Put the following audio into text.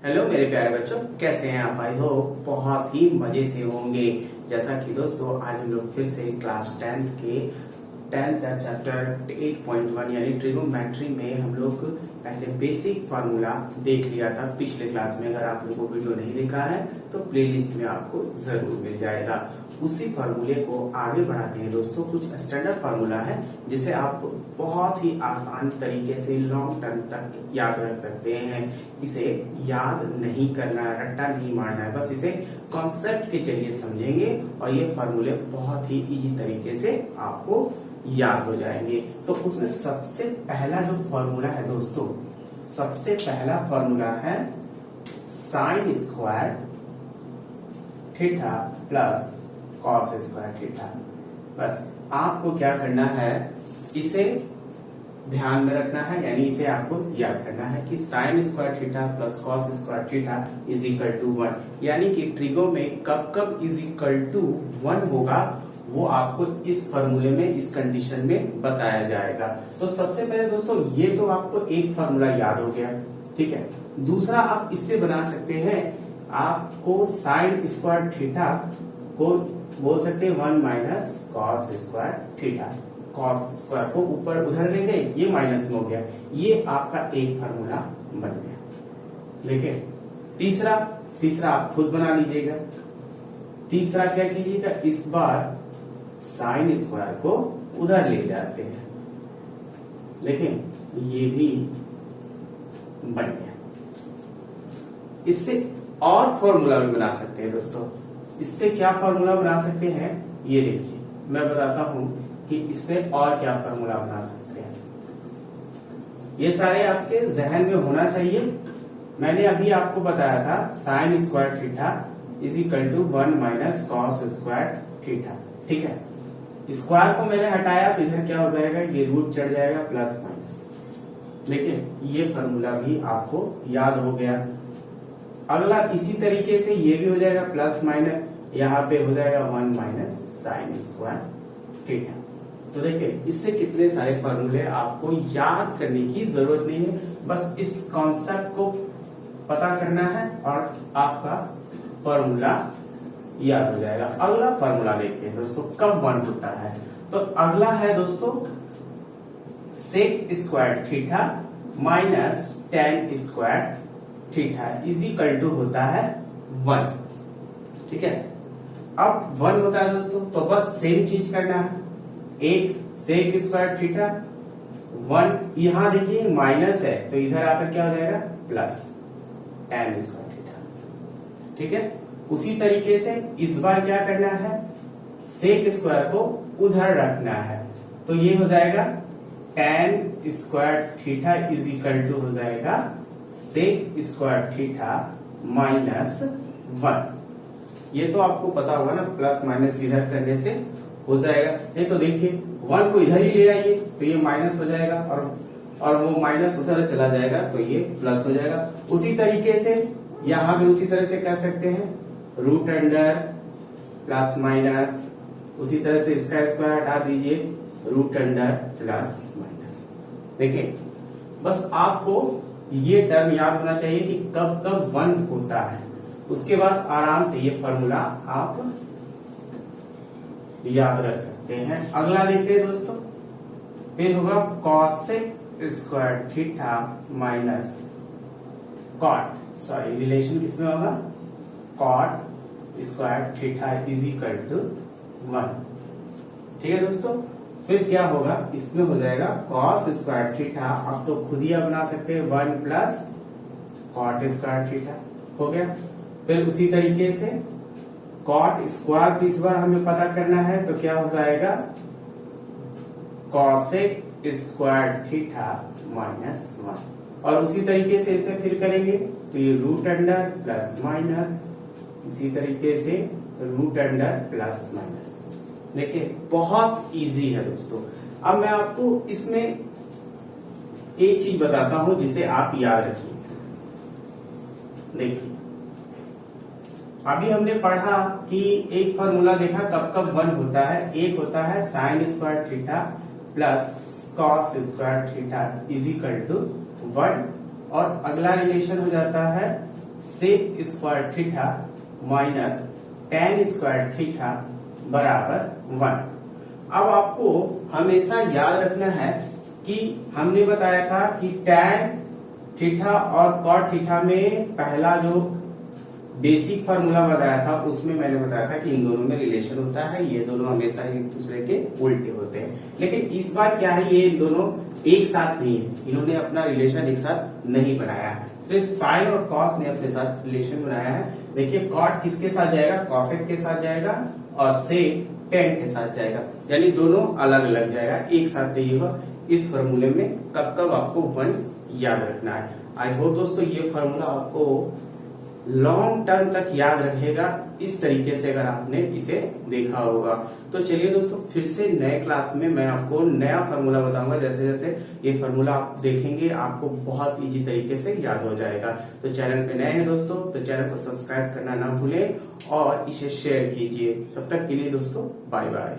Hello मेरे प्यारे बच्चों, कैसे हैं आप? आई हो बहुत ही मजे से होंगे। जैसा कि दोस्तों आज हम लोग फिर से क्लास 10th का चैप्टर 8.1 यानी ट्रिगोनोमेट्री में हम लोग पहले बेसिक फार्मूला देख लिया था पिछले क्लास में। अगर आप लोगों को वीडियो नहीं देखा है तो प्लेलिस्ट में आपको जरूर मिल जाएगा। उसी फार्मूले को आगे बढ़ाते हैं दोस्तों। कुछ स्टैंडर्ड फार्मूला है जिसे आप बहुत ही आसान तरीके से लॉन्ग टर्म तक याद रख सकते हैं। इसे याद नहीं करना है, रट्टा नहीं मारना है, बस इसे कॉन्सेप्ट के जरिए समझेंगे और ये फार्मूले बहुत ही इजी तरीके से आपको याद हो जाएंगे। तो उसमें सबसे पहला जो फॉर्मूला है दोस्तों, सबसे पहला फॉर्मूला है sine square theta plus cos square theta. बस आपको क्या करना है, इसे ध्यान में रखना है, यानी इसे आपको याद करना है कि sine square theta plus cos square theta is equal to 1। यानी कि ट्रिगो में कब कब इज इक्वल टू 1 होगा वो आपको इस फॉर्मूले में, इस कंडीशन में बताया जाएगा। तो सबसे पहले दोस्तों ये तो आपको एक फॉर्मूला याद हो गया, ठीक है। दूसरा आप इससे बना सकते हैं, आपको साइन स्क्वायर थीटा को बोल सकते हैं 1 minus cos square theta. Cos square को ऊपर उधर ले गए, ये माइनस में हो गया, ये आपका एक फार्मूला बन गया। देखिए तीसरा आप खुद बना लीजिएगा। तीसरा क्या कीजिएगा, इस बार साइन स्क्वायर को उधर ले जाते हैं। देखिए ये भी बन गया। इससे और फॉर्मूला भी बना सकते हैं दोस्तों। इससे क्या फॉर्मूला बना सकते हैं, ये देखिए मैं बताता हूं कि इससे और क्या फॉर्मूला बना सकते हैं। ये सारे आपके जहन में होना चाहिए। मैंने अभी आपको बताया था sine square theta is equal to 1 minus cos square theta, ठीक है। स्क्वायर को मैंने हटाया तो इधर क्या हो जाएगा, ये रूट चढ़ जाएगा प्लस माइनस। देखिए ये फॉर्मूला भी आपको याद हो गया। अगला इसी तरीके से ये भी हो जाएगा प्लस माइनस, यहाँ पे हो जाएगा 1 माइनस साइन स्क्वायर थीटा। तो देखिए इससे कितने सारे फॉर्मूले आपको याद करने की जरूरत नहीं है, बस इस कॉन्सेप्ट को पता करना है और आपका फॉर्मूला याद हो जाएगा। अगला फॉर्मूला देखते हैं दोस्तों, कब 1 होता है। तो अगला है दोस्तों sec square theta minus tan square theta is equal to होता है 1, ठीक है। अब 1 होता है दोस्तों तो बस सेम चीज करना है। एक सेक स्क्वायर थीटा 1, यहां देखिए माइनस है तो इधर आकर क्या हो जाएगा प्लस टेन स्क्वायर थीटा, ठीक है। उसी तरीके से इस बार क्या करना है, सेक स्क्वायर को उधर रखना है तो ये हो जाएगा tan square theta is equal to हो जाएगा सेक स्क्वायर थीटा माइनस 1। ये तो आपको पता होगा ना, प्लस माइनस इधर करने से हो जाएगा। नहीं तो देखिए 1 को इधर ही ले आइए तो ये माइनस हो जाएगा और वो माइनस उधर चला जाएगा तो ये प्लस हो जाएगा। उसी तरीके से यहां भी उसी तरह से कर सकते हैं, रूट अंडर प्लस माइनस। उसी तरह से इसका स्क्वायर हटा दीजिए, रूट अंडर प्लस माइनस। देखिए बस आपको ये टर्म याद होना चाहिए कि कब कब 1 होता है। उसके बाद आराम से ये फॉर्मूला आप याद रख सकते हैं। अगला देखते हैं दोस्तों, फिर होगा cosec square theta minus cot, sorry relation किसमें होगा, cot square theta is equal to 1, ठीक है दोस्तों। फिर क्या होगा, इसमें हो जाएगा कॉस स्क्वायर थीटा, अब तो खुद ही आप बना सकते हैं 1 प्लस कॉट स्क्वायर थीटा हो गया। फिर उसी तरीके से कॉट स्क्वायर को इस बार हमें पता करना है तो क्या हो जाएगा कॉसेक स्क्वायर थीटा माइनस 1। और उसी तरीके से इसे फिर करेंगे तो ये रूट अंडर प्लस माइनस, इसी तरीके से रूट अंडर प्लस माइनस। देखिए बहुत इजी है दोस्तों। अब मैं आपको इसमें एक चीज बताता हूं जिसे आप याद रखिए। देखिए अभी हमने पढ़ा कि एक फॉर्मूला देखा कब कब 1 होता है। एक होता है sine square theta plus cos square theta is equal to 1 और अगला रिलेशन हो जाता है sec square theta minus tan square theta बराबर 1। अब आपको हमेशा याद रखना है कि हमने बताया था कि टैन थीटा और कॉट थीटा में पहला जो बेसिक फार्मूला बताया था उसमें मैंने बताया था कि इन दोनों में रिलेशन होता है, ये दोनों हमेशा एक दूसरे के उल्टे होते हैं। लेकिन इस बार क्या है, ये दोनों एक साथ नहीं है, इन्होंने अपना रिलेशन एक साथ नहीं बनाया है, सिर्फ साइन और कॉस ने अपने साथ रिलेशन बनाया है। देखिए कॉट किसके साथ जाएगा, कॉसेक के साथ जाएगा और सेक टेन के साथ जाएगा, यानी दोनों अलग अलग जाएगा, एक साथ नहीं होगा। इस फॉर्मूले में कब कब आपको 1 याद रखना है। आई होप दोस्तों ये फॉर्मूला आपको लॉन्ग टर्म तक याद रहेगा, इस तरीके से अगर आपने इसे देखा होगा। तो चलिए दोस्तों फिर से नए क्लास में मैं आपको नया फार्मूला बताऊंगा, जैसे जैसे ये फार्मूला आप देखेंगे आपको बहुत इजी तरीके से याद हो जाएगा। तो चैनल पे नए हैं दोस्तों तो चैनल को सब्सक्राइब करना ना भूलें और इसे शेयर कीजिए। तब तक के लिए दोस्तों बाय बाय।